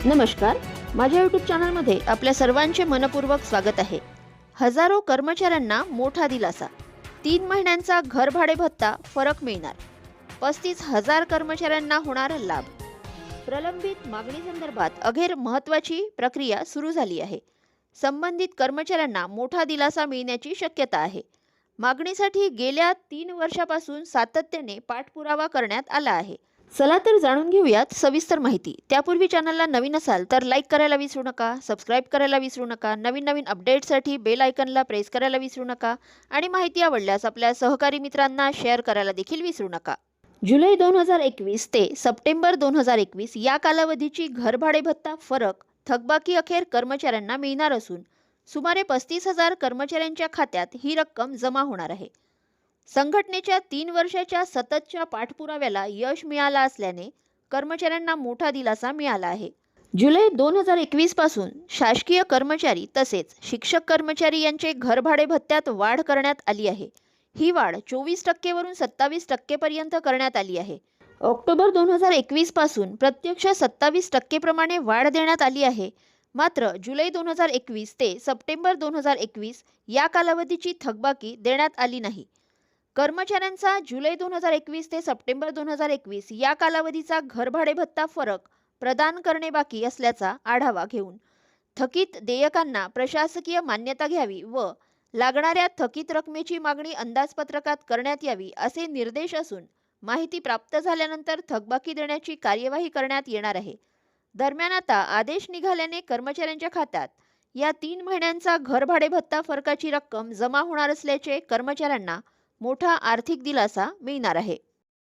नमस्कार, माझ्या यूट्यूब चॅनलमध्ये आपल्या सर्वांचे मनपूर्वक स्वागत आहे। हजारो कर्मचाऱ्यांना मोठा दिलासा, 3 महिन्यांचा घर भाडे भत्ता फरक मिळणार, 35,000 कर्मचाऱ्यांना होणार लाभ। प्रलंबित मागणी संदर्भात अखेर महत्त्वाची प्रक्रिया सुरू झाली आहे। संबंधित कर्मचाऱ्यांना मोठा दिलासा मिळण्याची शक्यता आहे। मागणीसाठी गेल्या 3 वर्षापासून सातत्याने पाठपुरावा करण्यात आला आहे। चला तर जाणून घेऊयात सविस्तर माहिती। त्यापूर्वी चॅनलला नवीन असाल तर लाईक करायला विसरू नका, सबस्क्राईब करायला विसरू नका, नवीन अपडेट्ससाठी बेल आयकॉनला प्रेस करायला विसरू नका आणि माहिती आवडल्यास आपल्या सहकारी मित्रांना शेअर करायला देखील विसरू नका। जुलै 2021 ते सप्टेंबर 2021 या कालावधीची घरभाडे भत्ता फरक थकबाकी अखेर कर्मचाऱ्यांना मिळणार असून सुमारे 35,000 कर्मचाऱ्यांच्या खात्यात ही रक्कम जमा होणार आहे। संघटनेच्या 3 वर्षाच्या सततच्या पाठपुराव्याला यश मिळालं असल्याने कर्मचाऱ्यांना मोठा दिलासा मिळाला आहे। जुलै 2021 पासून शासकीय कर्मचारी तसेच शिक्षक कर्मचारी यांचे घरभाडे भत्त्यात वाढ करण्यात आली आहे। ही वाढ 24% वरून 27% पर्यंत करण्यात आली आहे। ऑक्टोबर 2021 पासून प्रत्यक्ष 27% प्रमाणे वाढ देण्यात आली आहे। मात्र जुलै 2021 ते सप्टेंबर 2021 या कालावधीची थकबाकी देण्यात आली नाही। कर्मचाऱ्यांचा जुलै 2021 ते सप्टेंबर 2021 या कालावधीचा घरभाडे भत्ता फरक प्रदान करणे बाकी असल्याचा आढावा घेऊन थकीत देयकांना प्रशासकीय मान्यता घ्यावी व लागणाऱ्या थकीत रकमेची मागणी अंदाजपत्रकात करण्यात यावी असे निर्देश असून माहिती प्राप्त झाल्यानंतर थकबाकी देण्याची कार्यवाही करण्यात येणार आहे। दरम्यान आता आदेश निघाल्याने कर्मचाऱ्यांच्या खात्यात या 3 महिन्यांचा घरभाडे भत्ता फरकाची रक्कम जमा होणार असल्याचे कर्मचाऱ्यांना मोठा आर्थिक दिलासा मिळणार आहे।